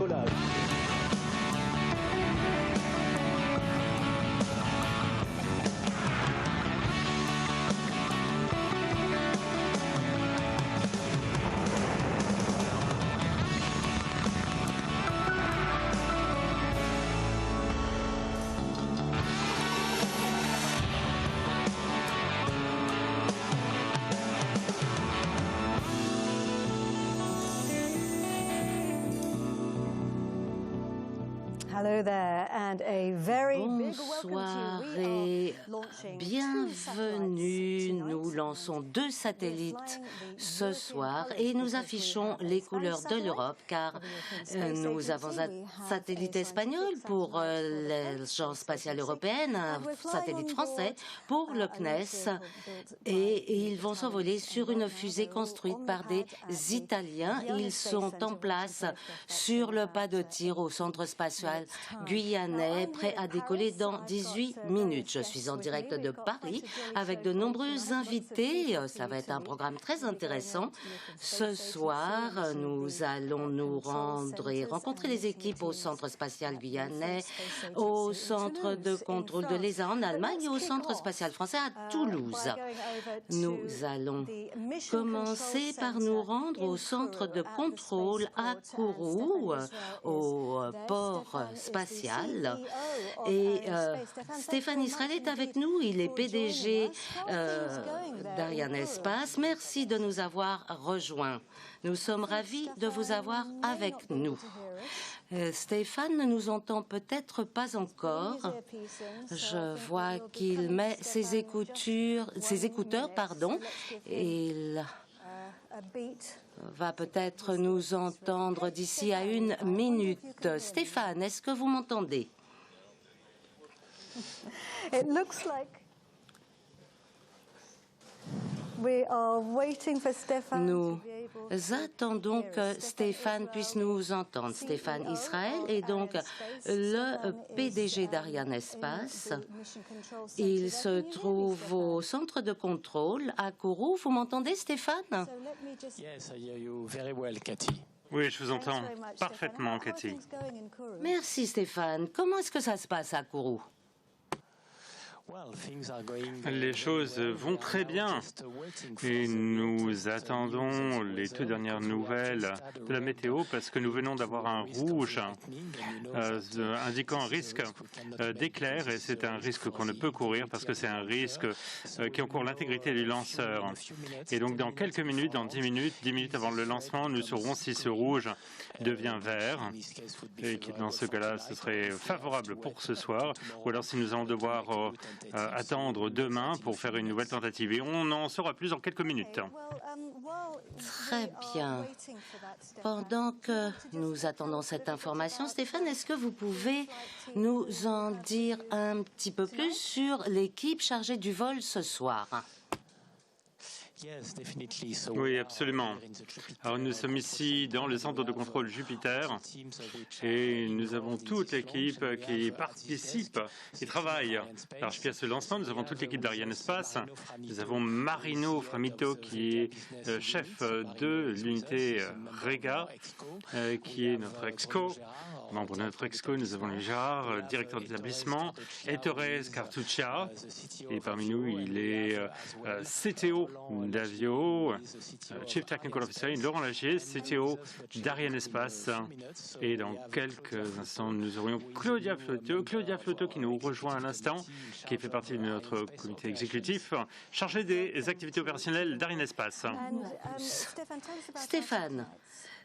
volage. Hello there, and a very big Bonsoir welcome to et launching bienvenue. Nous lançons 2 satellites ce soir et nous affichons les couleurs de l'Europe car nous avons un satellite espagnol pour l'Agence spatiale européenne, un satellite français pour le CNES et ils vont s'envoler sur une fusée construite par des Italiens. Ils sont en place sur le pas de tir au centre spatial guyanais, prêt à décoller dans 18 minutes. Je suis en direct de Paris avec de nombreux invités. Ça va être un programme très intéressant. Ce soir, nous allons nous rendre et rencontrer les équipes au centre spatial guyanais, au centre de contrôle de l'ESA en Allemagne et au centre spatial français à Toulouse. Nous allons commencer par nous rendre au centre de contrôle à Kourou, au port spatial. Et Stéphane Israël est avec nous. Il est PDG d'Arianespace. Merci de nous avoir rejoints. Nous sommes ravis de vous avoir avec nous. Stéphane ne nous entend peut-être pas encore. Je vois qu'il met ses écouteurs, et il va peut-être nous entendre d'ici à 1 minute. Stéphane, est-ce que vous m'entendez? Nous attendons que Stéphane puisse nous entendre. Stéphane Israël est donc le PDG d'Arianespace. Il se trouve au centre de contrôle à Kourou. Vous m'entendez, Stéphane? Oui, je vous entends parfaitement, Cathy. Merci, Stéphane. Comment est-ce que ça se passe à Kourou? Les choses vont très bien et nous attendons les toutes dernières nouvelles de la météo parce que nous venons d'avoir un rouge indiquant un risque d'éclair et c'est un risque qu'on ne peut courir parce que c'est un risque qui encourt l'intégrité du lanceur. Et donc dans quelques minutes, dans 10 minutes avant le lancement, nous saurons si ce rouge devient vert et dans ce cas-là, ce serait favorable pour ce soir ou alors si nous allons devoir attendre demain pour faire une nouvelle tentative. Et on en saura plus dans quelques minutes. Très bien. Pendant que nous attendons cette information, Stéphane, est-ce que vous pouvez nous en dire un petit peu plus sur l'équipe chargée du vol ce soir? Oui, absolument. Alors, nous sommes ici dans le centre de contrôle Jupiter et nous avons toute l'équipe qui participe, qui travaille par ce lancement. Nous avons toute l'équipe d'Arianespace. Nous avons Marino Framito qui est chef de l'unité Rega, qui est notre exco. Membre de notre exco, nous avons Gérard, directeur d'établissement, et Thérèse Cartuccia. Et parmi nous, il est CTO d'Avio, Chief Technical Officer, Laurent Lagier, CTO d'Arianespace. Et dans quelques instants, nous aurions Claudia Flotto qui nous rejoint à l'instant, qui fait partie de notre comité exécutif, chargé des activités opérationnelles d'Arianespace. Stéphane,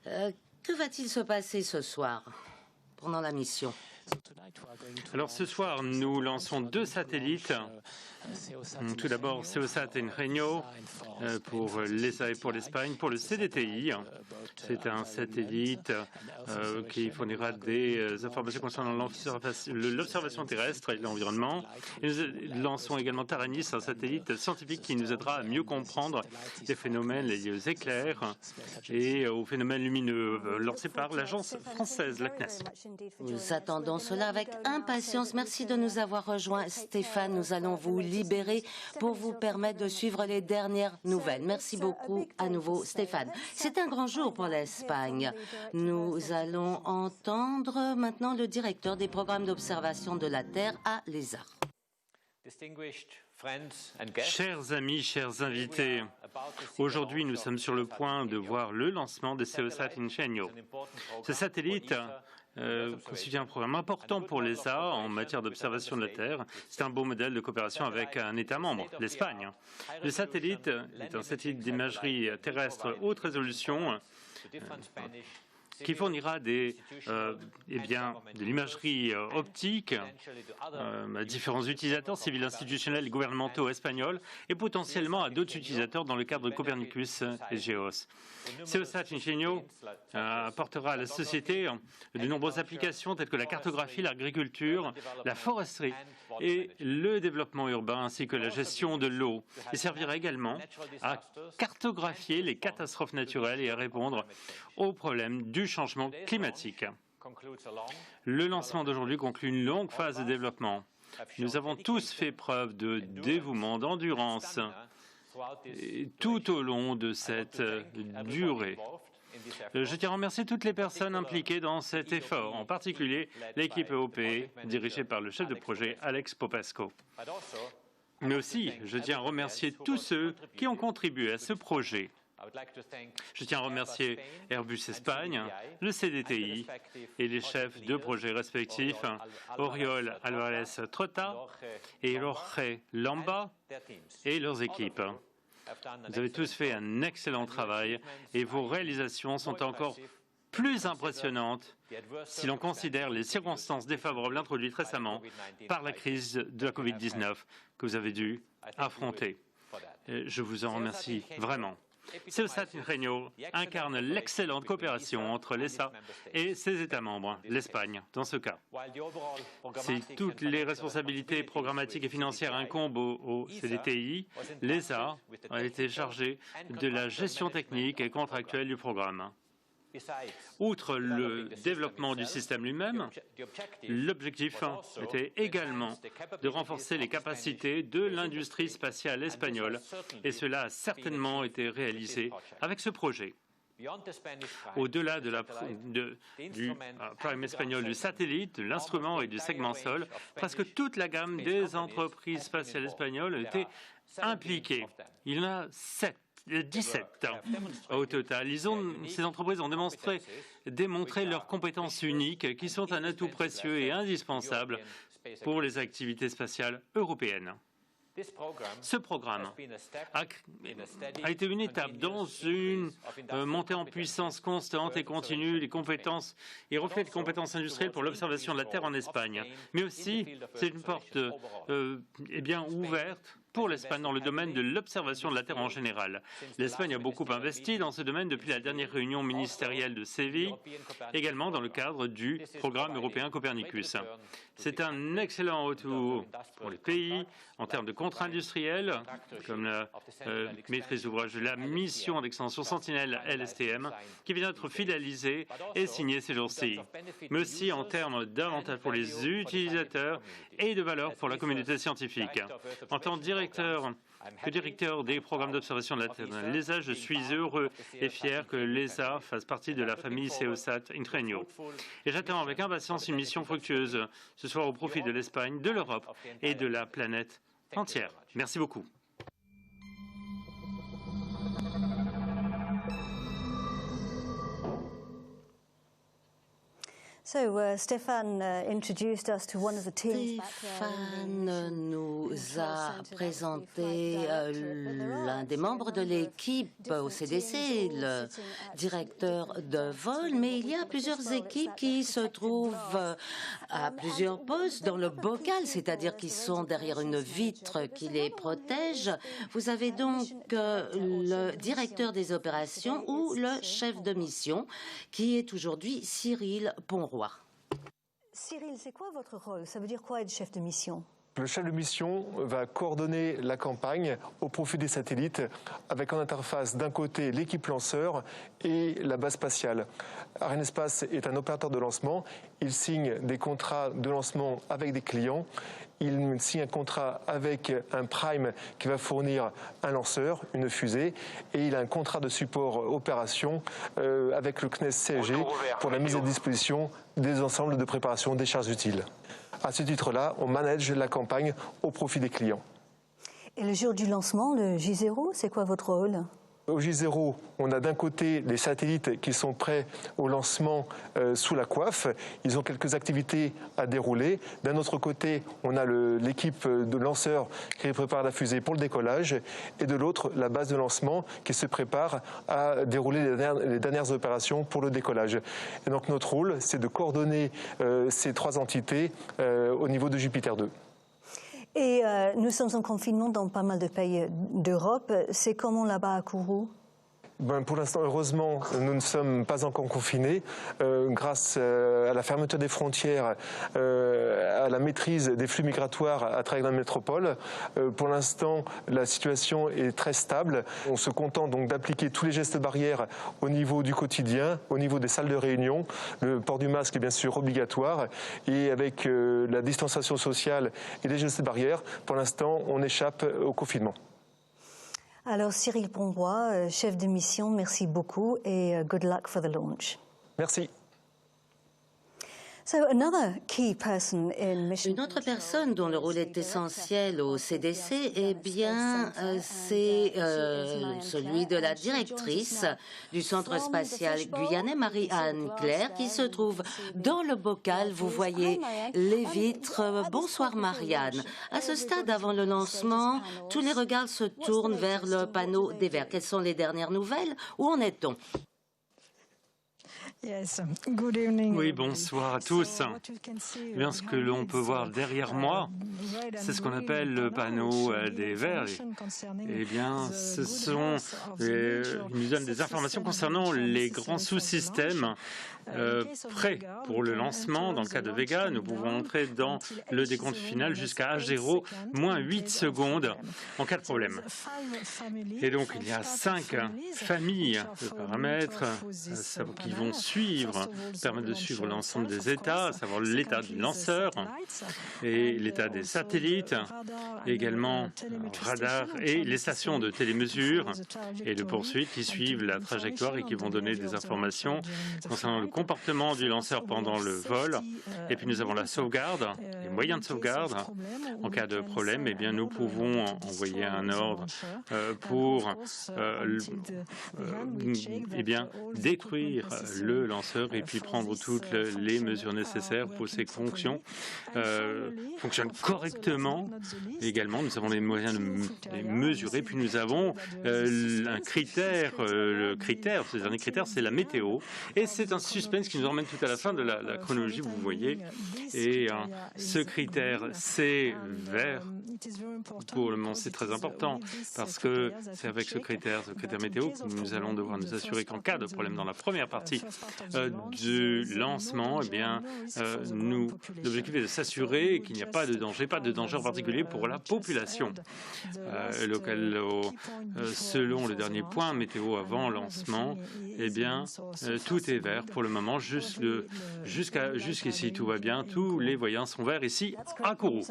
que va-t-il se passer ce soir pendant la mission? Alors ce soir, nous lançons 2 satellites. Tout d'abord, Ceosat Engenio pour l'ESA et pour l'Espagne, pour le CDTI. C'est un satellite qui fournira des informations concernant l'observation terrestre et l'environnement. Et nous lançons également Taranis, un satellite scientifique qui nous aidera à mieux comprendre les phénomènes liés aux éclairs et aux phénomènes lumineux lancés par l'agence française, la CNES. Nous attendons attendons cela avec impatience. Merci de nous avoir rejoints, Stéphane. Nous allons vous libérer pour vous permettre de suivre les dernières nouvelles. Merci beaucoup à nouveau, Stéphane. C'est un grand jour pour l'Espagne. Nous allons entendre maintenant le directeur des programmes d'observation de la Terre à l'ESA. Chers amis, chers invités, aujourd'hui nous sommes sur le point de voir le lancement de CEOSat Ingenio. Ce satellite constitue un programme important pour l'ESA en matière d'observation de la Terre. C'est un beau modèle de coopération avec un État membre, l'Espagne. Le satellite est un satellite d'imagerie terrestre haute résolution qui fournira de l'imagerie optique à différents utilisateurs civils, institutionnels et gouvernementaux espagnols et potentiellement à d'autres utilisateurs dans le cadre de Copernicus et GEOS. CEOSat Ingenio apportera à la société de nombreuses applications telles que la cartographie, l'agriculture, la foresterie et le développement urbain ainsi que la gestion de l'eau. Il servira également à cartographier les catastrophes naturelles et à répondre aux problèmes du changement climatique. Le lancement d'aujourd'hui conclut une longue phase de développement. Nous avons tous fait preuve de dévouement, d'endurance tout au long de cette durée. Je tiens à remercier toutes les personnes impliquées dans cet effort, en particulier l'équipe EOP dirigée par le chef de projet Alex Popesco. Mais aussi, je tiens à remercier tous ceux qui ont contribué à ce projet. Je tiens à remercier Airbus Espagne, le CDTI et les chefs de projet respectifs, Oriol Alvarez Trota et Jorge Lamba et leurs équipes. Vous avez tous fait un excellent travail et vos réalisations sont encore plus impressionnantes si l'on considère les circonstances défavorables introduites récemment par la crise de la Covid-19 que vous avez dû affronter. Je vous en remercie vraiment. CEOSat Ingenio incarne l'excellente coopération entre l'ESA et ses États membres, l'Espagne dans ce cas. Si toutes les responsabilités programmatiques et financières incombent au CDTI, l'ESA a été chargée de la gestion technique et contractuelle du programme. Outre le développement du système lui-même, l'objectif était également de renforcer les capacités de l'industrie spatiale espagnole, et cela a certainement été réalisé avec ce projet. Au-delà du programme espagnol du satellite, de l'instrument et du segment sol, presque toute la gamme des entreprises spatiales espagnoles a été impliquée. Il y en a 17 au total. Ces entreprises ont démontré leurs compétences uniques qui sont un atout précieux et indispensable pour les activités spatiales européennes. Ce programme a été une étape dans une montée en puissance constante et continue des compétences et reflète les compétences industrielles pour l'observation de la Terre en Espagne. Mais aussi, c'est une porte ouverte pour l'Espagne dans le domaine de l'observation de la Terre en général. L'Espagne a beaucoup investi dans ce domaine depuis la dernière réunion ministérielle de Séville, également dans le cadre du programme européen Copernicus. C'est un excellent retour pour les pays en termes de contrats industriels, comme la maîtrise d'ouvrage de la mission d'extension Sentinelle LSTM, qui vient d'être finalisée et signée ces jours-ci, mais aussi en termes d'avantages pour les utilisateurs et de valeur pour la communauté scientifique. En tant que directeur des programmes d'observation de la Terre de l'ESA, je suis heureux et fier que l'ESA fasse partie de la famille CEOSat Ingenio. Et j'attends avec impatience une mission fructueuse ce soir au profit de l'Espagne, de l'Europe et de la planète entière. Merci beaucoup. Stéphane nous a présenté l'un des membres de l'équipe au CDC, le directeur de vol, mais il y a plusieurs équipes qui se trouvent à plusieurs postes dans le bocal, c'est-à-dire qui sont derrière une vitre qui les protège. Vous avez donc le directeur des opérations ou le chef de mission, qui est aujourd'hui Cyril Ponroy. Cyril, c'est quoi votre rôle? Ça veut dire quoi être chef de mission? Le chef de mission va coordonner la campagne au profit des satellites avec en interface d'un côté l'équipe lanceur et la base spatiale. Arianespace est un opérateur de lancement. Il signe des contrats de lancement avec des clients. Il signe un contrat avec un prime qui va fournir un lanceur, une fusée, et il a un contrat de support opération avec le CNES CSG pour la mise à disposition des ensembles de préparation des charges utiles. À ce titre-là, on manage la campagne au profit des clients. Et le jour du lancement, le J0, c'est quoi votre rôle? Au J0, on a d'un côté les satellites qui sont prêts au lancement sous la coiffe. Ils ont quelques activités à dérouler. D'un autre côté, on a l'équipe de lanceurs qui prépare la fusée pour le décollage. Et de l'autre, la base de lancement qui se prépare à dérouler les dernières opérations pour le décollage. Et donc notre rôle, c'est de coordonner ces trois entités au niveau de Jupiter 2. Et nous sommes en confinement dans pas mal de pays d'Europe. C'est comment là-bas à Kourou? Pour l'instant, heureusement, nous ne sommes pas encore confinés. Grâce à la fermeture des frontières, à la maîtrise des flux migratoires à travers la métropole, pour l'instant, la situation est très stable. On se contente donc d'appliquer tous les gestes barrières au niveau du quotidien, au niveau des salles de réunion. Le port du masque est bien sûr obligatoire. Et avec la distanciation sociale et les gestes barrières, pour l'instant, on échappe au confinement. Alors Cyril Pombois, chef de mission, merci beaucoup et good luck for the launch. Merci. Une autre personne dont le rôle est essentiel au CDC, eh bien, c'est celui de la directrice du Centre spatial guyanais, Marie-Anne Claire, qui se trouve dans le bocal. Vous voyez les vitres. Bonsoir Marianne. À ce stade, avant le lancement, tous les regards se tournent vers le panneau des verts. Quelles sont les dernières nouvelles? Où en est-on? Oui, bonsoir à tous. Eh bien, ce que l'on peut voir derrière moi, c'est ce qu'on appelle le panneau des verts. Eh bien, ce sont il nous donne des informations concernant les grands sous-systèmes prêts pour le lancement. Dans le cas de Vega, nous pouvons entrer dans le décompte final jusqu'à H0, moins 8 secondes en cas de problème. Et donc, il y a 5 familles de paramètres qui vont permettre de suivre l'ensemble des états, à savoir l'état du lanceur et l'état des satellites, également radar et les stations de télémesure et de poursuite qui suivent la trajectoire et qui vont donner des informations concernant le comportement du lanceur pendant le vol. Et puis nous avons la sauvegarde, les moyens de sauvegarde. En cas de problème, eh bien, nous pouvons envoyer un ordre pour eh bien, détruire le lanceur et puis prendre toutes les mesures nécessaires pour que ces fonctions fonctionnent correctement. Également, nous avons les moyens de les mesurer. Puis nous avons un critère, le critère, ce dernier critère, c'est la météo. Et c'est un suspense qui nous emmène tout à la fin de la chronologie, vous voyez. Et ce critère, c'est vert. Pour le moment, c'est très important parce que c'est avec ce critère météo, que nous allons devoir nous assurer qu'en cas de problème dans la première partie du lancement, eh bien, l'objectif est de s'assurer qu'il n'y a pas de danger en particulier pour la population. Selon le dernier point météo avant lancement, eh bien, tout est vert pour le moment, jusqu'ici tout va bien, tous les voyants sont verts ici à Kourou.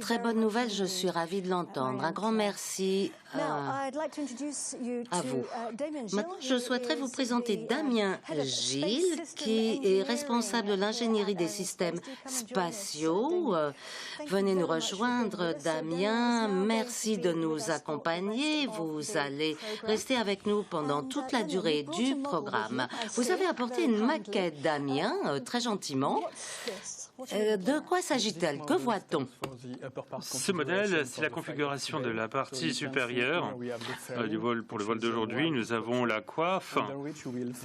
Très bonne nouvelle, je suis ravie de l'entendre. Un grand merci à vous. Maintenant, je souhaiterais vous présenter Damien Gilles, qui est responsable de l'ingénierie des systèmes spatiaux. Venez nous rejoindre, Damien. Merci de nous accompagner. Vous allez rester avec nous pendant toute la durée du programme. Vous avez apporté une maquette, Damien, très gentiment. De quoi s'agit-elle? Que voit-on? Ce modèle, c'est la configuration de la partie supérieure du vol. Pour le vol d'aujourd'hui, nous avons la coiffe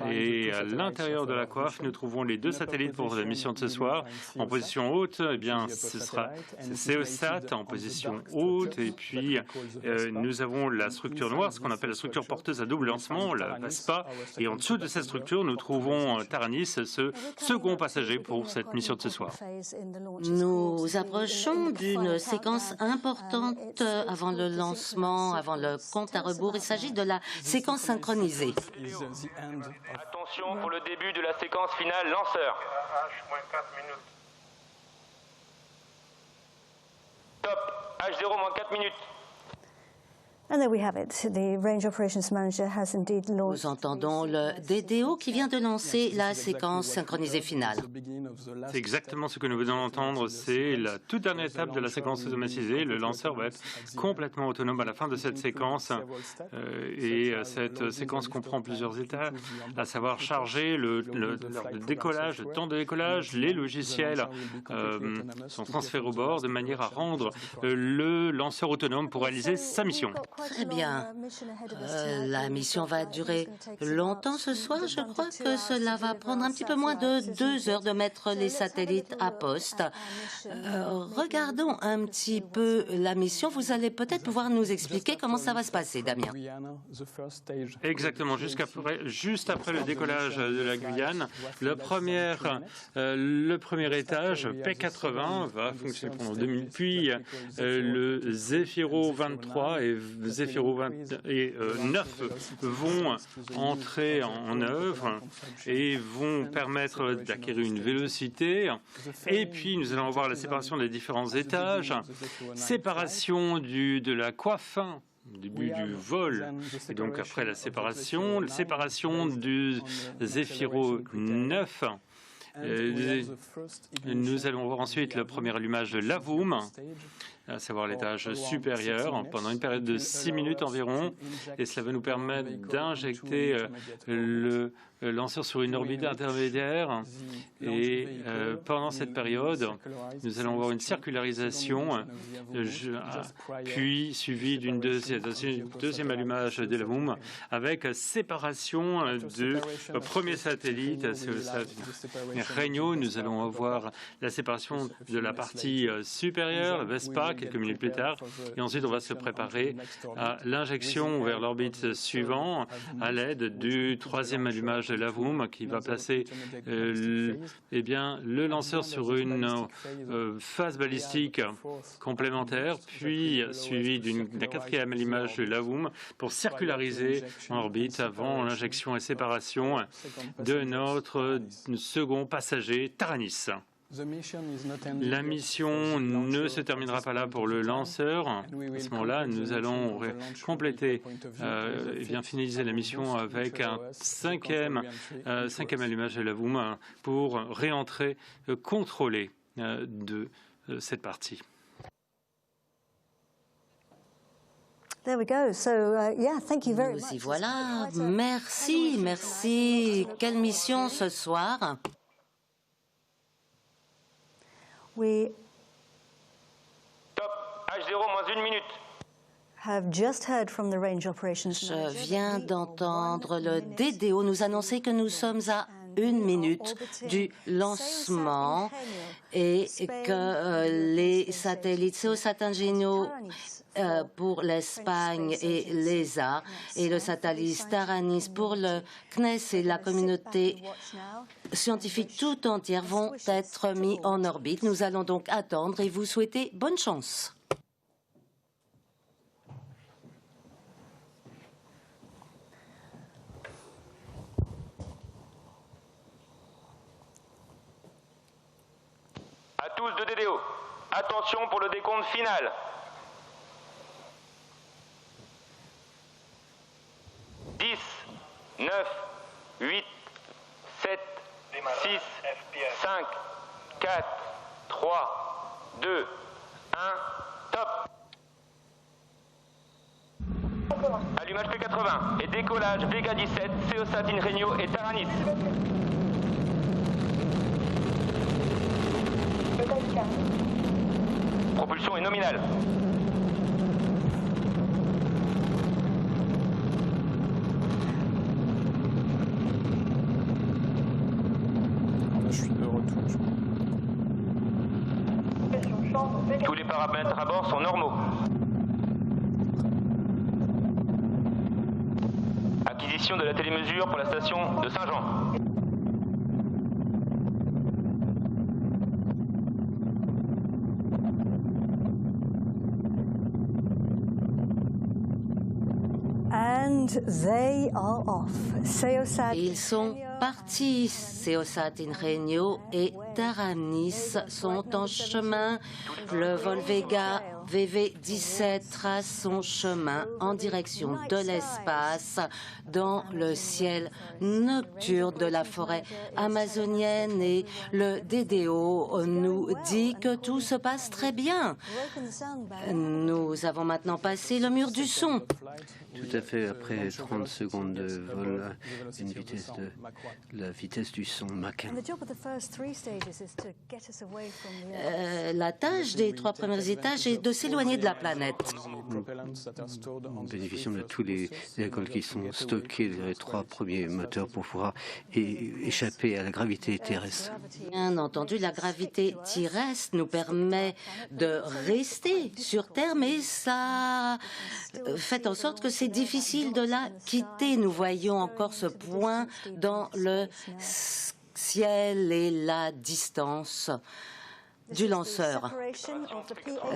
et à l'intérieur de la coiffe, nous trouvons les deux satellites pour la mission de ce soir. En position haute, eh bien, ce sera CEOSat en position haute et puis nous avons la structure noire, ce qu'on appelle la structure porteuse à double lancement, la VESPA, et en dessous de cette structure, nous trouvons Taranis, ce second passager pour cette mission de ce soir. Nous approchons d'une séquence importante avant le lancement, avant le compte à rebours. Il s'agit de la séquence synchronisée. Attention pour le début de la séquence finale lanceur. Top, H0 moins 4 minutes. And there we have it. The Range Operations Manager has indeed launched. Nous entendons le DDO qui vient de lancer la séquence synchronisée finale. C'est exactement ce que nous venons d'entendre. C'est la toute dernière étape de la séquence automatisée. Le lanceur va être complètement autonome à la fin de cette séquence. Et cette séquence comprend plusieurs étapes, à savoir charger le décollage, le temps de décollage. Les logiciels sont transférés au bord de manière à rendre le lanceur autonome pour réaliser sa mission. Très bien. La mission va durer longtemps ce soir. Je crois que cela va prendre un petit peu moins de 2 heures de mettre les satellites à poste. Regardons un petit peu la mission. Vous allez peut-être pouvoir nous expliquer comment ça va se passer, Damien. Exactement. Juste après le décollage de la Guyane, le premier étage, P80, va fonctionner pendant 2 minutes. Puis le Zefiro 23 et Zefiro 9 vont entrer en œuvre et vont permettre d'acquérir une vélocité. Et puis, nous allons voir la séparation des différents étages, séparation de la coiffe, début du vol, et donc après la séparation du Zefiro 9. Nous allons voir ensuite le premier allumage de l'AVOOM, à savoir l'étage supérieur, pendant une période de 6 minutes environ, et cela va nous permettre d'injecter le lanceur sur une orbite intermédiaire. Et pendant cette période, nous allons avoir une circularisation, puis suivie d'une deuxième allumage de l'AVOOM, avec séparation du premier satellite, Regno. Nous allons avoir la séparation de la partie supérieure, la Vespa, quelques minutes plus tard, et ensuite on va se préparer à l'injection vers l'orbite suivante à l'aide du troisième allumage de l'AVOOM qui va placer le lanceur sur une phase balistique complémentaire, puis suivi d'un quatrième allumage de l'AVOOM pour circulariser en orbite avant l'injection et séparation de notre second passager Taranis. La mission ne se terminera pas là pour le lanceur. À ce moment-là, nous allons compléter finaliser la mission avec un cinquième allumage de l'AVOOM pour réentrer contrôlée de cette partie. There we go. So, thank you very much. Nous y voilà. Merci. Quelle mission ce soir? Top, H0 moins 1 minute. Je viens d'entendre le DDO nous annoncer que nous sommes à 1 minute du lancement et que les satellites Seosat Ingenieux pour l'Espagne et l'ESA et le satellite Taranis pour le CNES et la communauté scientifique tout entière vont être mis en orbite. Nous allons donc attendre et vous souhaiter bonne chance. À tous de DDO, attention pour le décompte final. 10, 9, 8, 7, 6, 5, 4, 3, 2, 1, top. Allumage P80 et décollage Vega 17, Seosat Ingenieux et Taranis. Propulsion est nominale. Je suis de retour. Tous les paramètres à bord sont normaux. Acquisition de la télémesure pour la station de Saint-Jean. And they are off. Ceosat Ils sont partis. Ceosat Ingenio et Taranis sont en chemin. Le vol Vega VV-17 trace son chemin en direction de l'espace dans le ciel nocturne de la forêt amazonienne, et le DDO nous dit que tout se passe très bien. Nous avons maintenant passé le mur du son. Tout à fait, après 30 secondes de vol, la vitesse du son Mach 1. La tâche des 3 premiers étages est de s'éloigner de la planète. Nous bénéficions de tous les alcools qui sont stockés dans les 3 premiers moteurs pour pouvoir échapper à la gravité terrestre. Bien entendu, la gravité terrestre nous permet de rester sur Terre, mais ça fait en sorte que c'est difficile de la quitter. Nous voyons encore ce point dans le ciel et la distance du lanceur.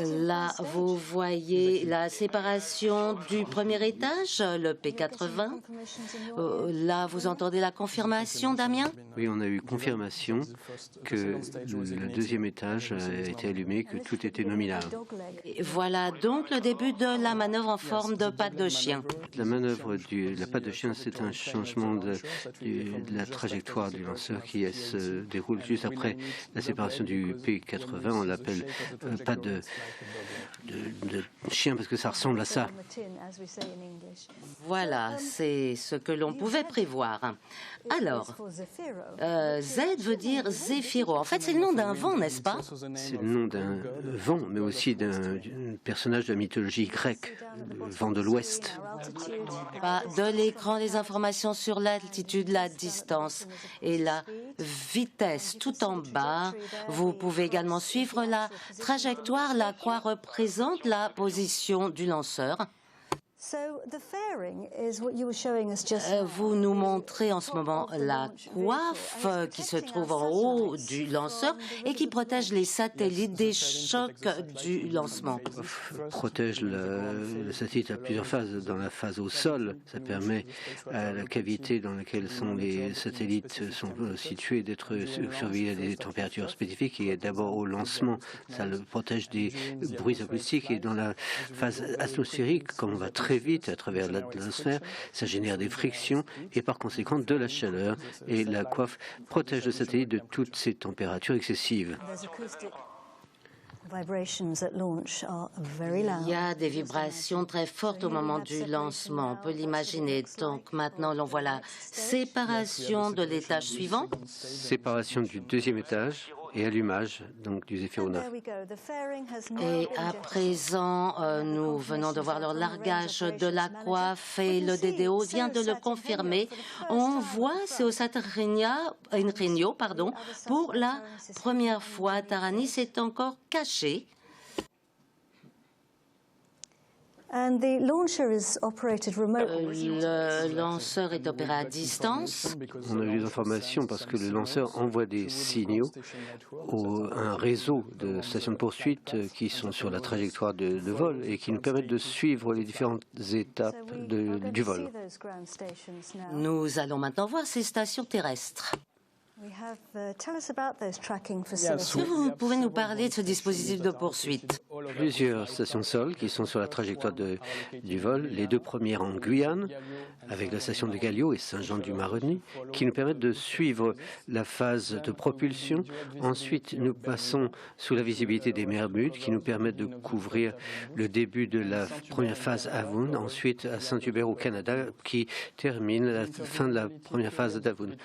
Là, vous voyez la séparation du premier étage, le P80. Là, vous entendez la confirmation, Damien? Oui, on a eu confirmation que le deuxième étage a été allumé, que tout était nominal. Et voilà donc le début de la manœuvre en forme de patte de chien. La manœuvre de la patte de chien, c'est un changement de la trajectoire du lanceur qui se déroule juste après la séparation du P80. On l'appelle pas de chien parce que ça ressemble à ça. Voilà, c'est ce que l'on pouvait prévoir. Alors, Z veut dire Zéphiro. En fait, c'est le nom d'un vent, n'est-ce pas? C'est le nom d'un vent, mais aussi d'un personnage de la mythologie grecque, le vent de l'Ouest. De l'écran, les informations sur l'altitude, la distance et la vitesse. Tout en bas, vous pouvez également suivre la trajectoire. La croix représente la position du lanceur. Vous nous montrez en ce moment la coiffe qui se trouve en haut du lanceur et qui protège les satellites des chocs du lancement. Protège le satellite à plusieurs phases. Dans la phase au sol, ça permet à la cavité dans laquelle sont les satellites sont situés d'être surveillés à des températures spécifiques, et d'abord au lancement, ça le protège des bruits acoustiques, et dans la phase atmosphérique, comme on va très vite à travers l'atmosphère, ça génère des frictions et par conséquent de la chaleur, et la coiffe protège le satellite de toutes ces températures excessives. Il y a des vibrations très fortes au moment du lancement, on peut l'imaginer. Donc maintenant, l'on voit la séparation de l'étage suivant. Séparation du deuxième étage et allumage donc du Zéphiro 9. Et à présent, nous venons de voir le largage de la coiffe et le DDO vient de le confirmer. On voit Ceosat Ingenio, pour la première fois. Taranis est encore caché. Le lanceur est opéré à distance. On a eu des informations parce que le lanceur envoie des signaux à un réseau de stations de poursuite qui sont sur la trajectoire de vol et qui nous permettent de suivre les différentes étapes du vol. Nous allons maintenant voir ces stations terrestres. Est-ce que vous pouvez nous parler de ce dispositif de poursuite? Plusieurs stations sol qui sont sur la trajectoire du vol, les 2 premières en Guyane, avec la station de Gallio et Saint-Jean-du-Maroni, qui nous permettent de suivre la phase de propulsion. Ensuite, nous passons sous la visibilité des Bermudes, qui nous permettent de couvrir le début de la première phase Avoun, ensuite à Saint-Hubert au Canada, qui termine la fin de la première phase d'Avoun.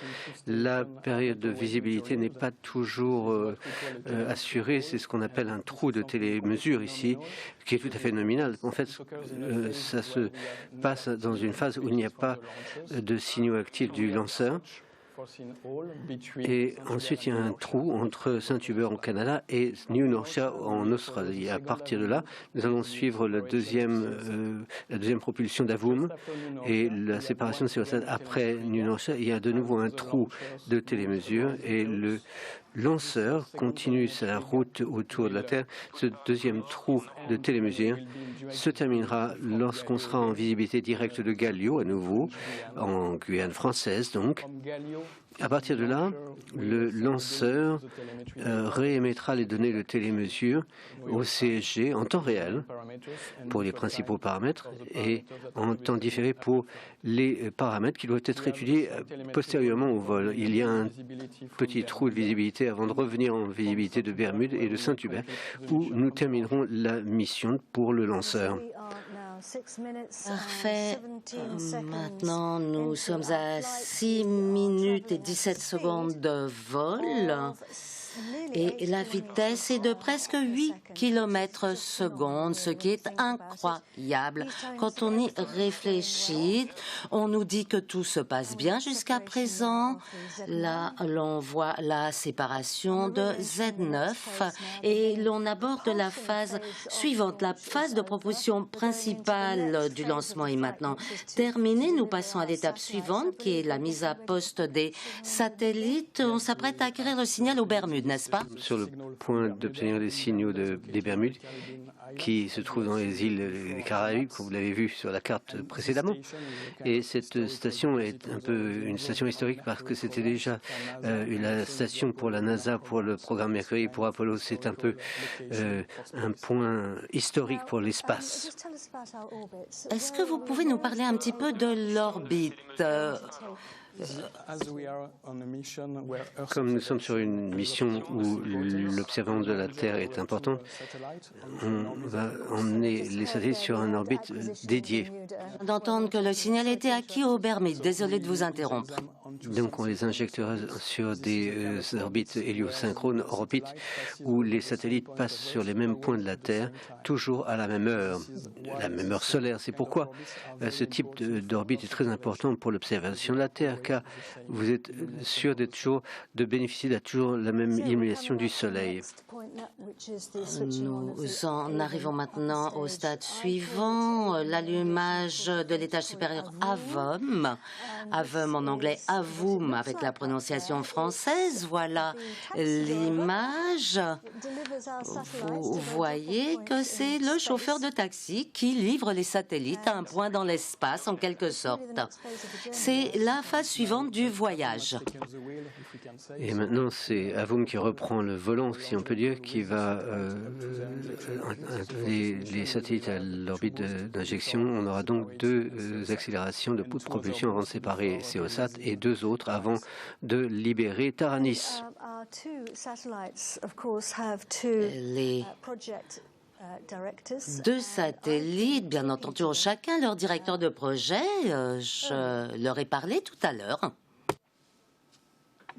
La période de visibilité n'est pas toujours assurée, c'est ce qu'on appelle un trou de télémesure ici, qui est tout à fait nominal. En fait, ça se passe dans une phase où il n'y a pas de signaux actifs du lanceur. Et ensuite, il y a un trou entre Saint-Hubert au Canada et New Norcia en Australie. Et à partir de là, nous allons suivre la deuxième propulsion d'Avoum et la séparation de Ceosat. Après New Norcia, il y a de nouveau un trou de télémesure et lanceur continue sa route autour de la Terre. Ce deuxième trou de télémesure se terminera lorsqu'on sera en visibilité directe de Galio, à nouveau, en Guyane française donc. À partir de là, le lanceur réémettra les données de télémesure au CSG en temps réel pour les principaux paramètres et en temps différé pour les paramètres qui doivent être étudiés postérieurement au vol. Il y a un petit trou de visibilité avant de revenir en visibilité de Bermude et de Saint-Hubert où nous terminerons la mission pour le lanceur. Parfait. Maintenant, nous sommes à 6 minutes et 17 secondes de vol. Et la vitesse est de presque 8 km/s, ce qui est incroyable. Quand on y réfléchit, on nous dit que tout se passe bien jusqu'à présent. Là, l'on voit la séparation de Z9 et l'on aborde la phase suivante. La phase de propulsion principale du lancement est maintenant terminée. Nous passons à l'étape suivante, qui est la mise à poste des satellites. On s'apprête à acquérir le signal aux Bermudes, n'est-ce pas? Sur le point d'obtenir des signaux des Bermudes, qui se trouve dans les îles des Caraïbes, comme vous l'avez vu sur la carte précédemment. Et cette station est un peu une station historique parce que c'était déjà la station pour la NASA, pour le programme Mercury et pour Apollo. C'est un peu un point historique pour l'espace. Est-ce que vous pouvez nous parler un petit peu de l'orbite? Comme nous sommes sur une mission où l'observation de la Terre est importante, on va emmener les satellites sur une orbite dédiée. D'entendre que le signal était acquis aux Bermudes. Désolé de vous interrompre. Donc on les injectera sur des orbites héliosynchrones, orbites où les satellites passent sur les mêmes points de la Terre, toujours à la même heure solaire. C'est pourquoi ce type d'orbite est très important pour l'observation de la Terre, car vous êtes sûr de bénéficier de toujours la même illumination du Soleil. Nous en arrivons maintenant au stade suivant, l'allumage de l'étage supérieur AVOM. AVOM en anglais, AVOM avec la prononciation française. Voilà l'image. Vous voyez que c'est le chauffeur de taxi qui livre les satellites à un point dans l'espace, en quelque sorte. C'est la phase suivante du voyage. Et maintenant, c'est AVOM qui reprend le volant, si on peut dire, qui va les satellites à l'orbite d'injection. On aura donc deux accélérations de propulsion avant de séparer Seosat et deux autres avant de libérer Taranis. Les deux satellites, bien entendu, ont chacun leur directeur de projet. Je leur ai parlé tout à l'heure.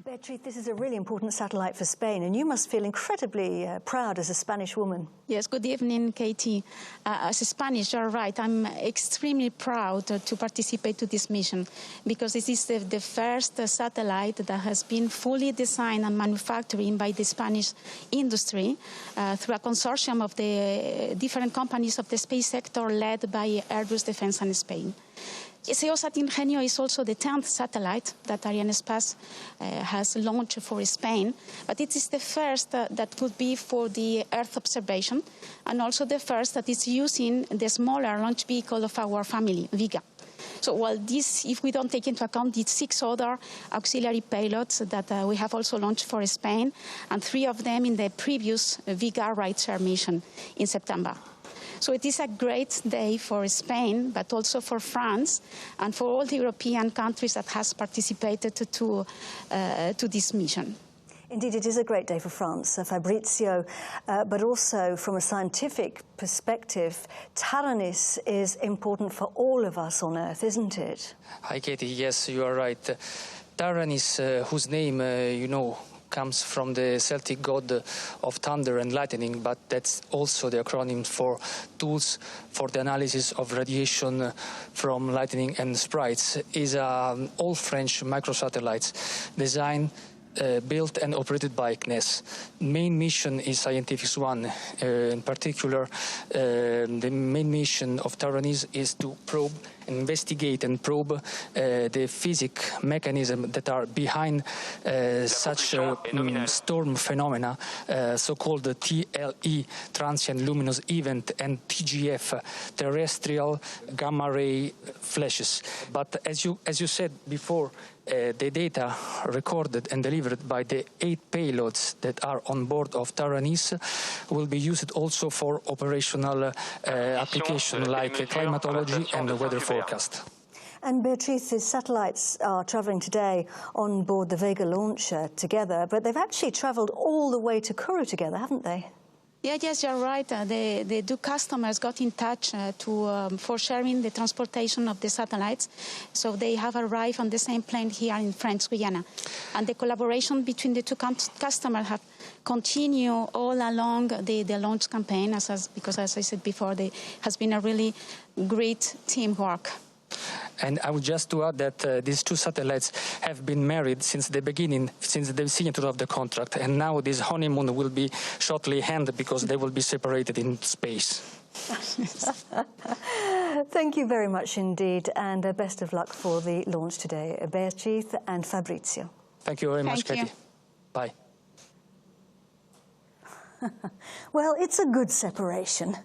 Beatriz, this is a really important satellite for Spain, and you must feel incredibly proud as a Spanish woman. Yes, good evening, Katie. As a Spanish, you're right. I'm extremely proud to participate to this mission because this is the first satellite that has been fully designed and manufactured by the Spanish industry through a consortium of the different companies of the space sector led by Airbus Defence and Spain. Seosat Ingenio is also the 10th satellite that Arianespace has launched for Spain, but it is the first that would be for the Earth observation, and also the first that is using the smaller launch vehicle of our family, Vega. So while this, if we don't take into account the 6 other auxiliary payloads that we have also launched for Spain, and 3 of them in the previous Vega rideshare mission in September. So it is a great day for Spain, but also for France and for all the European countries that has participated to this mission. Indeed, it is a great day for France, Fabrizio, but also from a scientific perspective, Taranis is important for all of us on Earth, isn't it? Hi, Katie. Yes, you are right. Taranis, whose name, you know, comes from the Celtic god of thunder and lightning, but that's also the acronym for Tools for the Analysis of Radiation from Lightning and Sprites, is an all-French microsatellite designed, built and operated by CNES. Main mission is scientific one. In particular, the main mission of Taranis is to probe investigate and probe the physics mechanism that are behind such storm phenomena, so-called TLE, transient luminous event, and TGF, terrestrial gamma ray flashes. But as you said before, the data recorded and delivered by the 8 payloads that are on board of Taranis will be used also for operational application like climatology and weather forecast. And Beatriz, the satellites are travelling today on board the Vega launcher together, but they've actually travelled all the way to Kourou together, haven't they? Yeah, yes, you're right. The two customers got in touch for sharing the transportation of the satellites. So they have arrived on the same plane here in French Guiana. And the collaboration between the two customers have continued all along the launch campaign, because as I said before, there has been a really great teamwork. And I would just to add that these two satellites have been married since the beginning, since the signature of the contract. And now this honeymoon will be shortly ended because they will be separated in space. Thank you very much indeed, and best of luck for the launch today, Beatriz and Fabrizio. Thank you very much, Thank you. Katie. Bye. Well, it's a good separation.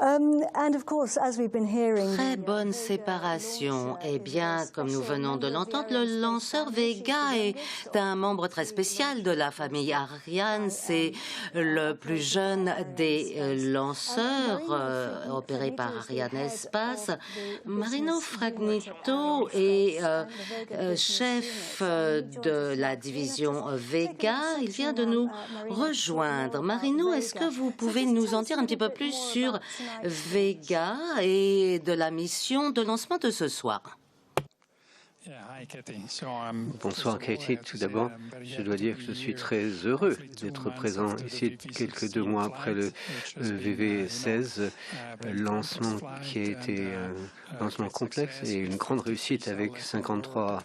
And of course, as we've been hearing, Très bonne séparation. Eh bien, comme nous venons de l'entendre, le lanceur Vega est un membre très spécial de la famille Ariane. C'est le plus jeune des lanceurs opérés par Ariane Espace. Marino Fragnito est chef de la division Vega. Il vient de nous rejoindre. Marino, est-ce que vous pouvez nous en dire un petit peu plus sur Vega et de la mission de lancement de ce soir? Bonsoir Katie. Tout d'abord, je dois dire que je suis très heureux d'être présent ici quelques 2 mois après le VV16, lancement qui a été un lancement complexe et une grande réussite avec 53.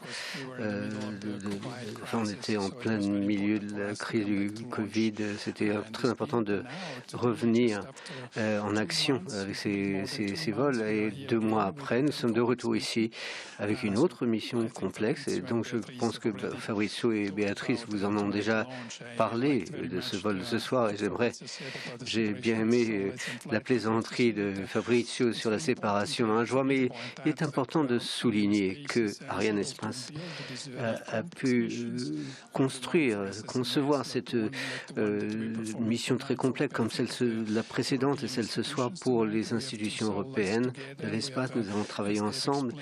On était en plein milieu de la crise du Covid. C'était très important de revenir en action avec ces vols. Et 2 mois après, nous sommes de retour ici avec une autre mission complexe. Et donc, je pense que Fabrizio et Béatrice vous en ont déjà parlé de ce vol de ce soir. Et j'ai bien aimé la plaisanterie de Fabrizio sur la séparation dans la joie. Mais il est important de souligner que Ariane Espace a pu concevoir cette mission très complexe comme la précédente et celle ce soir pour les institutions européennes de l'espace. Nous avons travaillé ensemble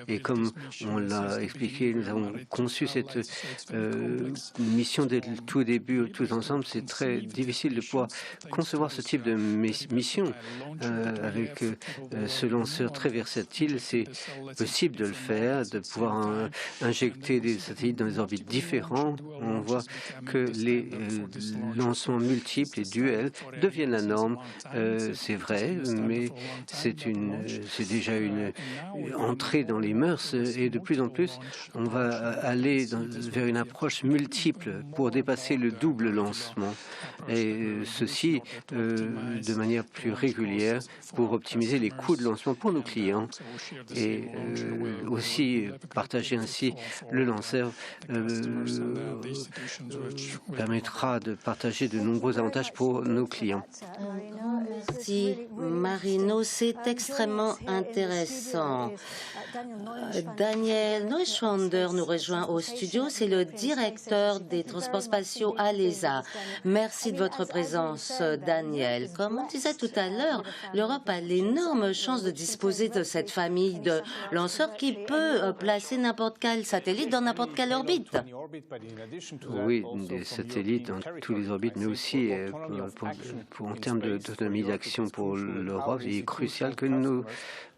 et comme on l'a expliqué, nous avons conçu cette mission dès le tout début, tous ensemble. C'est très difficile de pouvoir concevoir ce type de mission avec ce lanceur très versatile. C'est possible de le faire, de pouvoir injecter des satellites dans des orbites différentes. On voit que les lancements multiples et duels deviennent la norme. C'est vrai, mais c'est déjà une entrée dans les mœurs et de plus en plus, on va aller vers une approche multiple pour dépasser le double lancement. Et ceci de manière plus régulière pour optimiser les coûts de lancement pour nos clients et aussi partager ainsi le lanceur permettra de partager de nombreux avantages pour nos clients. Merci Marino, c'est extrêmement intéressant. Daniel Neuschwander nous rejoint au studio, c'est le directeur des transports spatiaux à l'ESA. Merci de votre présence, Daniel. Comme on disait tout à l'heure, l'Europe a l'énorme chance de disposer de cette famille de lanceurs qui peut placer n'importe quel satellite dans n'importe quelle orbite. Oui, des satellites dans tous les orbites, mais aussi en termes d'autonomie d'action pour l'Europe, il est crucial que nos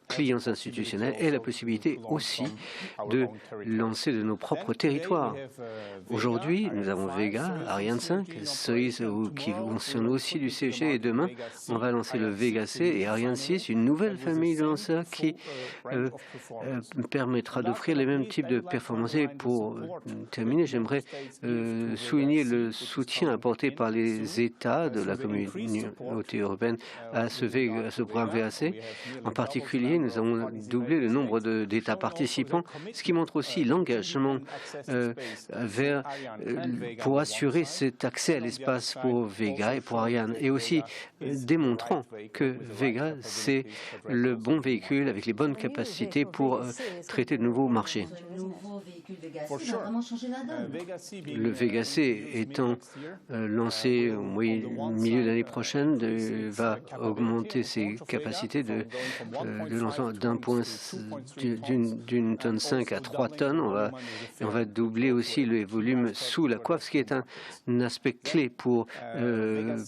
clients institutionnels aient la possibilité aussi de lancer de nos propres territoires. Aujourd'hui, nous avons Vega, Ariane 5, Soyuz qui fonctionne aussi du CG et demain, on va lancer le Vega C et Ariane 6, une nouvelle famille de lanceurs qui permettra d'offrir les mêmes types de performances. Et pour terminer, j'aimerais souligner le soutien apporté par les États de la communauté européenne à ce programme VAC. En particulier, années, nous avons doublé le nombre d'États participants, ce qui montre aussi l'engagement pour assurer cet accès à l'espace pour Vega et pour Ariane, et aussi démontrant que Vega, c'est le bon véhicule avec les bonnes capacités pour traiter de nouveaux marchés. Le Vega C étant lancé au milieu de l'année prochaine va augmenter ses capacités de lancement d'une tonne 5 à 3 tonnes. On va doubler aussi le volume sous la coiffe, ce qui est un aspect clé pour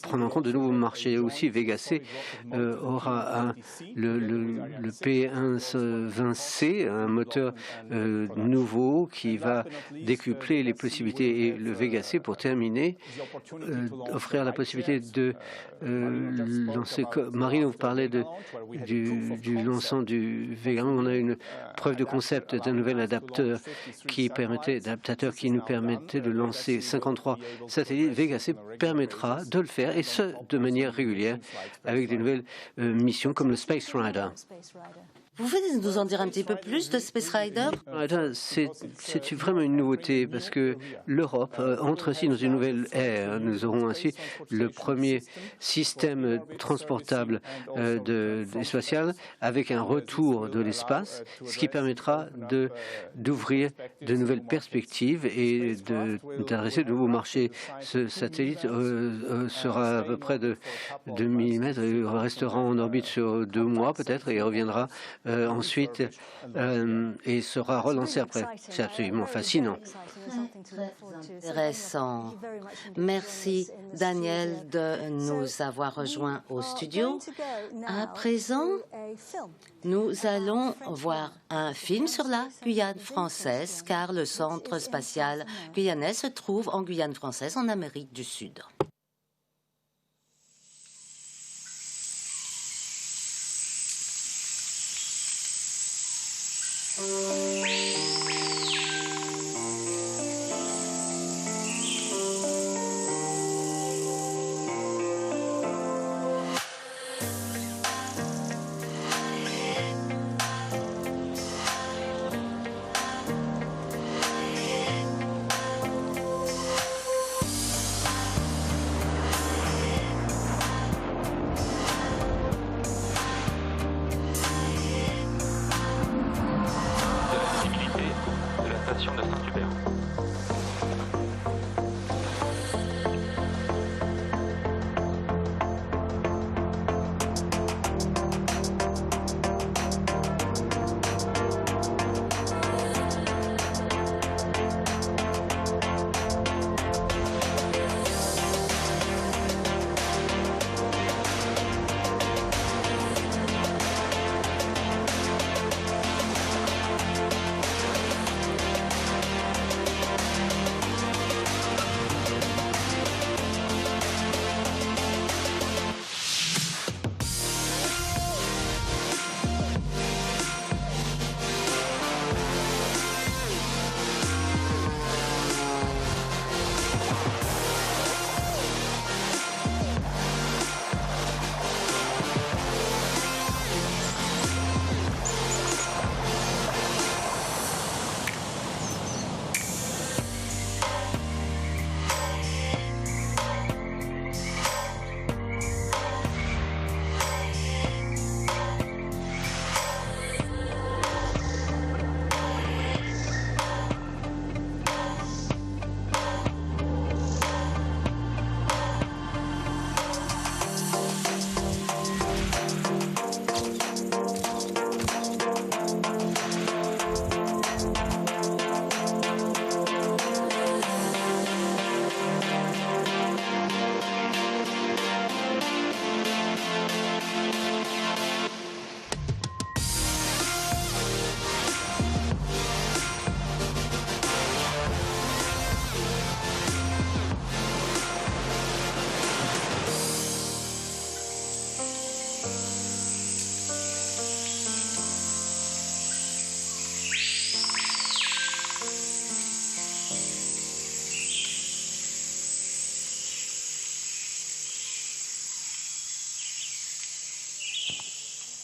prendre en compte de nouveaux marchés. Aussi, Vega C aura le P120C, un moteur nouveau qui va décupler les possibilités. Et le Vega C, pour terminer, offrir la possibilité de lancer. Marine, vous parlez du lancement du Vega. On a une preuve de concept d'un nouvel adaptateur qui nous permettait de lancer 53 satellites. Vega C permettra de le faire, et ce, de manière régulière, avec des nouvelles missions comme le Space Rider. Vous pouvez nous en dire un petit peu plus de Space Rider? C'est vraiment une nouveauté parce que l'Europe entre ainsi dans une nouvelle ère. Nous aurons ainsi le premier système transportable spatial avec un retour de l'espace, ce qui permettra d'ouvrir de nouvelles perspectives et d'adresser de nouveaux marchés. Ce satellite sera à peu près de 2 mm, il restera en orbite sur 2 mois peut-être et reviendra ensuite et sera relancé après. C'est absolument fascinant. Très intéressant. Merci, Daniel, de nous avoir rejoints au studio. À présent, nous allons voir un film sur la Guyane française, car le centre spatial guyanais se trouve en Guyane française, en Amérique du Sud.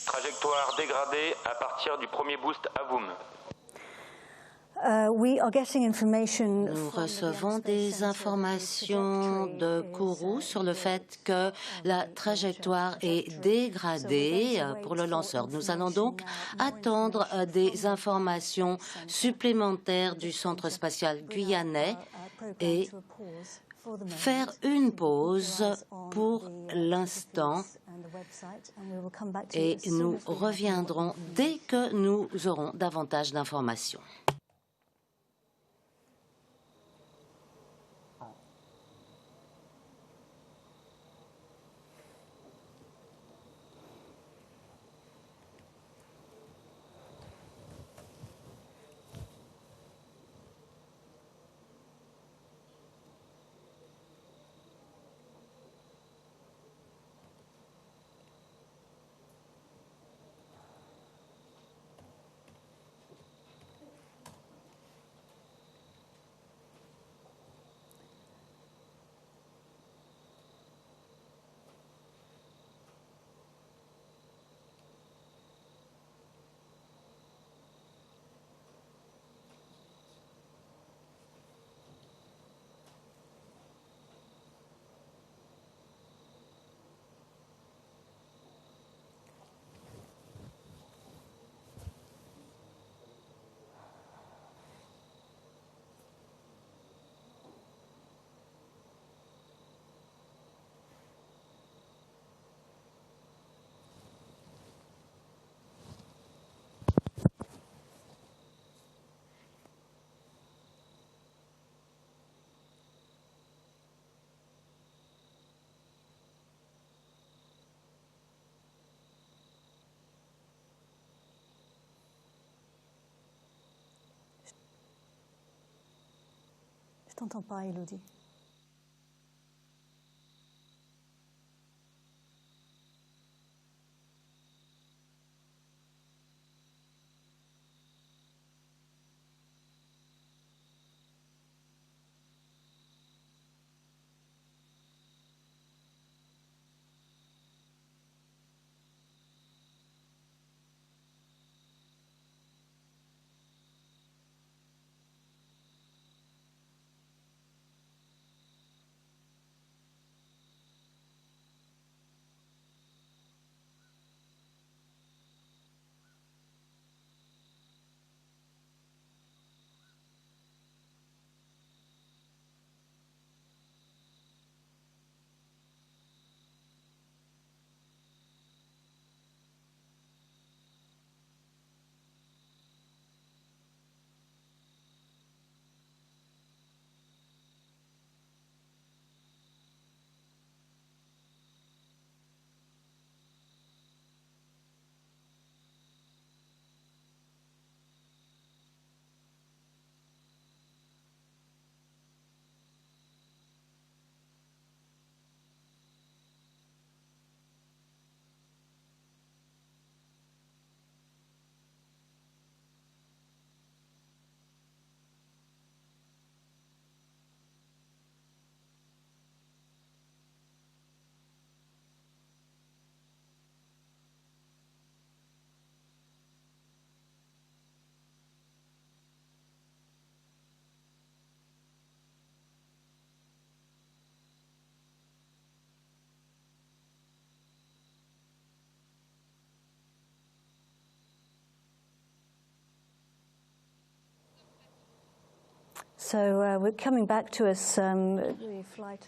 Trajectoire dégradée à partir du premier boost à Voom. Nous recevons des informations de Kourou sur le fait que la trajectoire est dégradée pour le lanceur. Nous allons donc attendre des informations supplémentaires du Centre spatial guyanais et faire une pause pour l'instant et nous reviendrons dès que nous aurons davantage d'informations. Je t'entends pas, Elodie.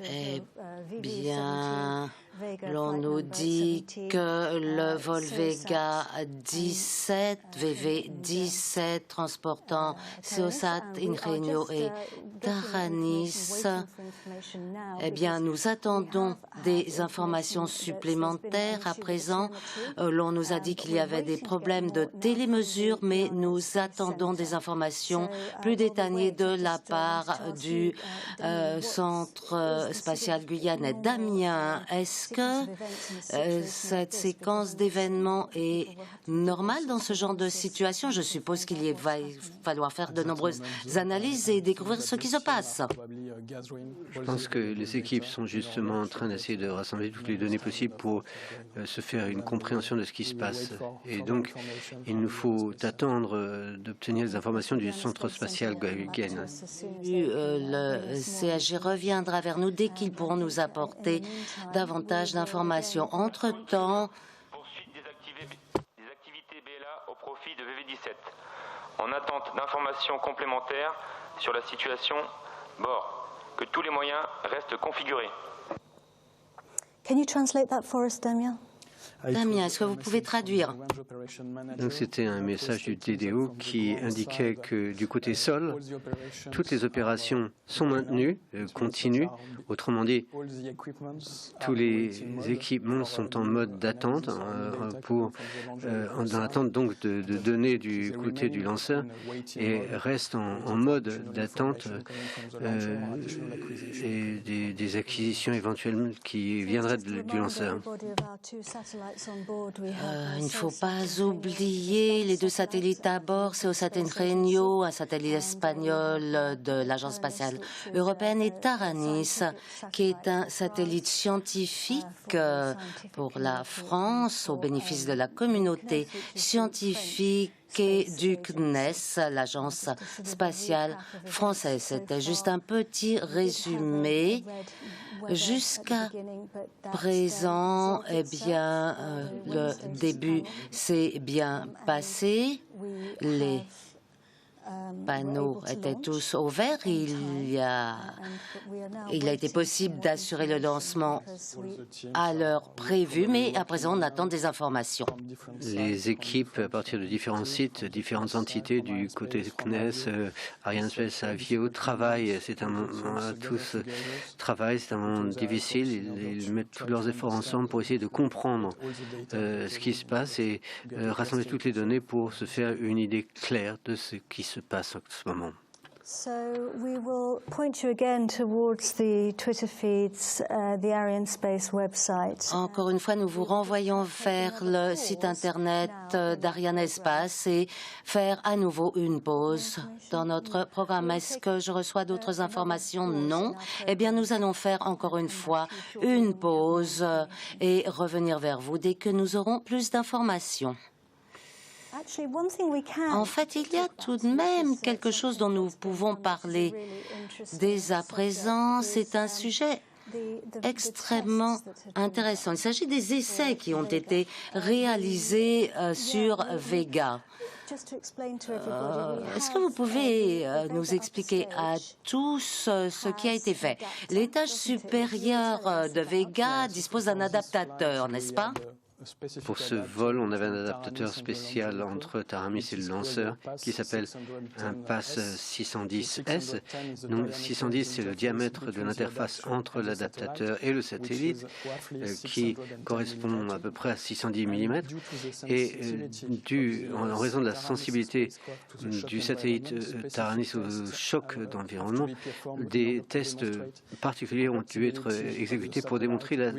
Eh bien, l'on nous dit que le vol Vega 17, VV17, transportant Ceosat, Ingenio et Taranis, eh bien, nous attendons des informations supplémentaires. À présent, l'on nous a dit qu'il y avait des problèmes de télémesure, mais nous attendons des informations plus détaillées de la part du Centre spatial guyanais. Damien, est-ce que cette séquence d'événements est normale dans ce genre de situation? Je suppose qu'il va falloir faire de nombreuses analyses et découvrir ce qui se passe. Je pense que les équipes sont justement en train d'essayer de rassembler toutes les données possibles pour se faire une compréhension de ce qui se passe. Et donc, il nous faut attendre d'obtenir les informations du Centre spatial guyanais. Le CSG reviendra vers nous dès qu'ils pourront nous apporter davantage d'informations. Entre-temps, Poursuite des activités BLA au profit de VV17. En attente d'informations complémentaires sur la situation bord. Que tous les moyens restent configurés. Can you translate that for us, Damien? Damien, est-ce que vous pouvez traduire? Donc c'était un message du DDO qui indiquait que du côté sol, toutes les opérations sont maintenues, continuent. Autrement dit, tous les équipements sont en mode d'attente dans l'attente donc de données du côté du lanceur et restent en mode d'attente et des acquisitions éventuelles qui viendraient du lanceur. Il ne faut pas oublier les deux satellites à bord, Seosat Renio, un satellite espagnol de l'Agence spatiale européenne, et Taranis, qui est un satellite scientifique pour la France, au bénéfice de la communauté scientifique et du CNES, l'Agence spatiale française. C'était juste un petit résumé. Jusqu'à présent, eh bien, le début s'est bien passé. Les panneaux étaient tous au vert. Il a été possible d'assurer le lancement à l'heure prévue, mais à présent, on attend des informations. Les équipes, à partir de différents sites, différentes entités du côté CNES, Arianespace, Avio, travaillent. C'est un moment, tous travaillent, c'est un moment difficile. Ils mettent tous leurs efforts ensemble pour essayer de comprendre ce qui se passe et rassembler toutes les données pour se faire une idée claire de ce qui se passe en ce moment. So we will point you again towards the Twitter feeds, the Arianespace website. Encore une fois, nous vous renvoyons vers le site internet d'Arianespace et faire à nouveau une pause dans notre programme. Est-ce que je reçois d'autres informations? Non. Eh bien, nous allons faire encore une fois une pause et revenir vers vous dès que nous aurons plus d'informations. En fait, il y a tout de même quelque chose dont nous pouvons parler dès à présent. C'est un sujet extrêmement intéressant. Il s'agit des essais qui ont été réalisés sur Vega. Est-ce que vous pouvez nous expliquer à tous ce qui a été fait? L'étage supérieur de Vega dispose d'un adaptateur, n'est-ce pas? Pour ce vol, on avait un adaptateur spécial entre Taranis et le lanceur qui s'appelle un PAS 610S. Donc 610, c'est le diamètre de l'interface entre l'adaptateur et le satellite qui correspond à peu près à 610 mm. Et en raison de la sensibilité du satellite Taranis au choc d'environnement, des tests particuliers ont dû être exécutés pour démontrer la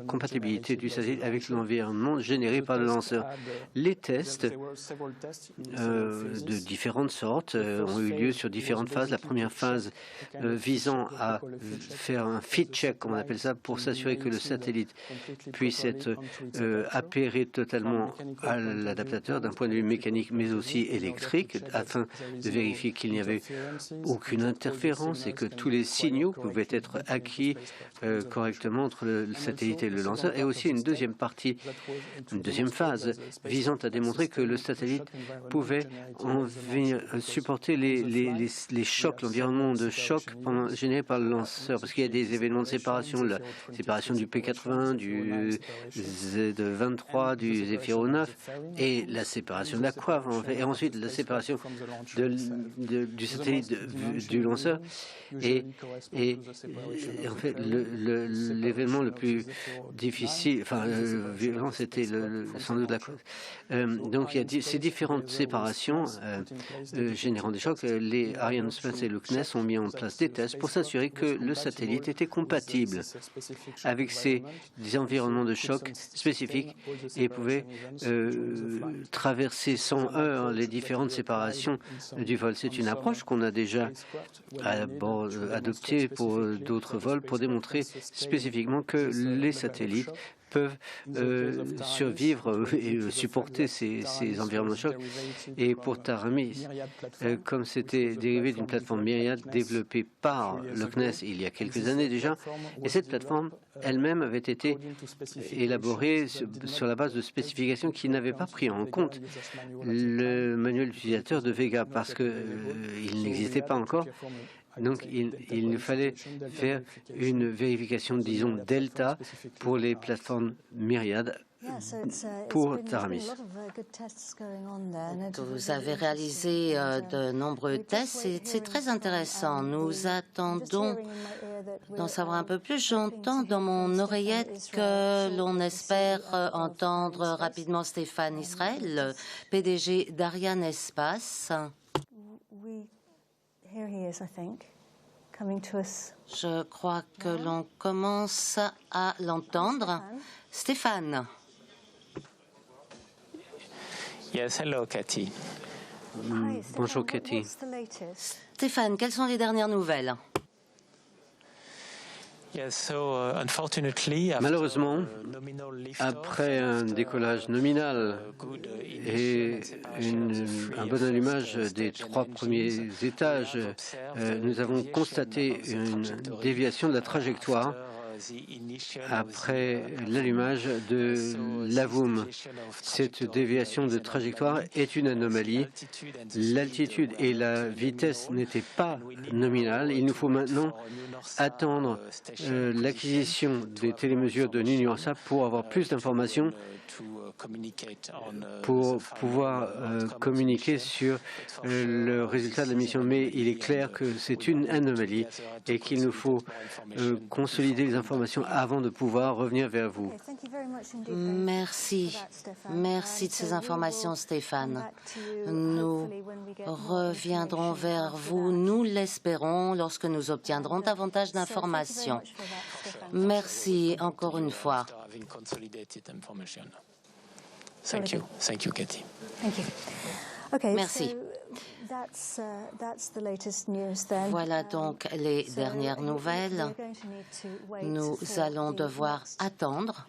compatibilité du satellite avec l'environnement généré par le lanceur. Les tests de différentes sortes ont eu lieu sur différentes phases. La première phase visant à faire un fit check, comme on appelle ça, pour s'assurer que le satellite puisse être appairé totalement à l'adaptateur d'un point de vue mécanique mais aussi électrique, afin de vérifier qu'il n'y avait aucune interférence et que tous les signaux pouvaient être acquis correctement entre le satellite et le lanceur. Et aussi une deuxième partie, une deuxième phase visant à démontrer que le satellite pouvait supporter les chocs, l'environnement de choc généré par le lanceur, parce qu'il y a des événements de séparation, la séparation du P80, du Z23, du Zefiro 9 et la séparation de la Quav, en fait, et ensuite la séparation du satellite du lanceur et en fait l'événement le plus difficile, enfin probablement c'était sans doute la cause. Donc il y a ces différentes séparations générant des chocs. Les Arianespace et le CNES ont mis en place des tests pour s'assurer que le satellite était compatible avec des environnements de choc spécifiques et pouvait traverser sans heurts les différentes séparations du vol. C'est une approche qu'on a déjà adoptée pour d'autres vols pour démontrer spécifiquement que les satellites peuvent survivre et supporter ces environnements de choc. Et pour Taranis, comme c'était dérivé d'une plateforme Myriad développée par le CNES il y a quelques années déjà, et cette plateforme elle-même avait été élaborée sur la base de spécifications qui n'avaient pas pris en compte le manuel d'utilisateur de Vega parce qu'il n'existait pas encore. Donc, il nous fallait faire une vérification, disons, delta pour les plateformes Myriad pour Taranis. Vous avez réalisé de nombreux tests, c'est très intéressant. Nous attendons d'en savoir un peu plus. J'entends dans mon oreillette que l'on espère entendre rapidement Stéphane Israël, PDG d'Arianespace. Je crois que l'on commence à l'entendre. Stéphane. Yes, hello, Cathy. Bonjour, Cathy. Stéphane, quelles sont les dernières nouvelles? Malheureusement, après un décollage nominal et un bon allumage des 3 premiers étages, nous avons constaté une déviation de la trajectoire après l'allumage de l'AVUM. Cette déviation de trajectoire est une anomalie. L'altitude et la vitesse n'étaient pas nominales. Il nous faut maintenant attendre l'acquisition des télémesures de NUNURSA pour avoir plus d'informations pour pouvoir communiquer sur le résultat de la mission. Mais il est clair que c'est une anomalie et qu'il nous faut consolider les informations avant de pouvoir revenir vers vous. Merci. Merci de ces informations, Stéphane. Nous reviendrons vers vous, nous l'espérons, lorsque nous obtiendrons davantage d'informations. Merci encore une fois. Thank you, Cathy. Merci. Voilà donc les dernières nouvelles. Nous allons devoir attendre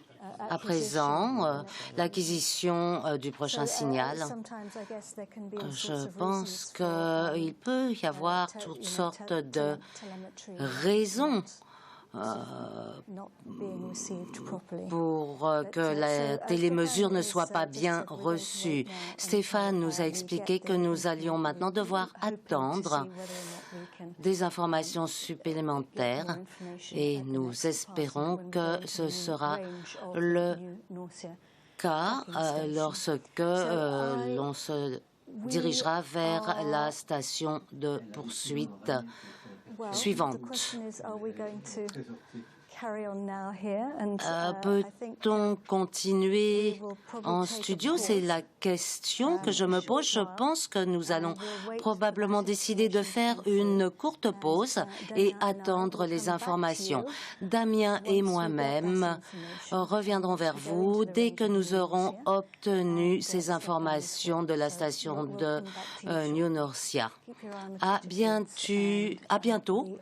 à présent l'acquisition du prochain signal. Je pense qu'il peut y avoir toutes sortes de raisons pour que la télémesure ne soit pas bien reçue. Stéphane nous a expliqué que nous allions maintenant devoir attendre des informations supplémentaires et nous espérons que ce sera le cas lorsque l'on se dirigera vers la station de poursuite suivante. Peut-on continuer en studio? C'est la question que je me pose. Je pense que nous allons probablement décider de faire une courte pause et attendre les informations. Damien et moi-même reviendrons vers vous dès que nous aurons obtenu ces informations de la station de NUNURSA. À bientôt.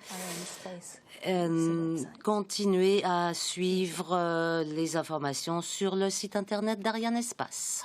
Continuez à suivre les informations sur le site internet d'Arianespace.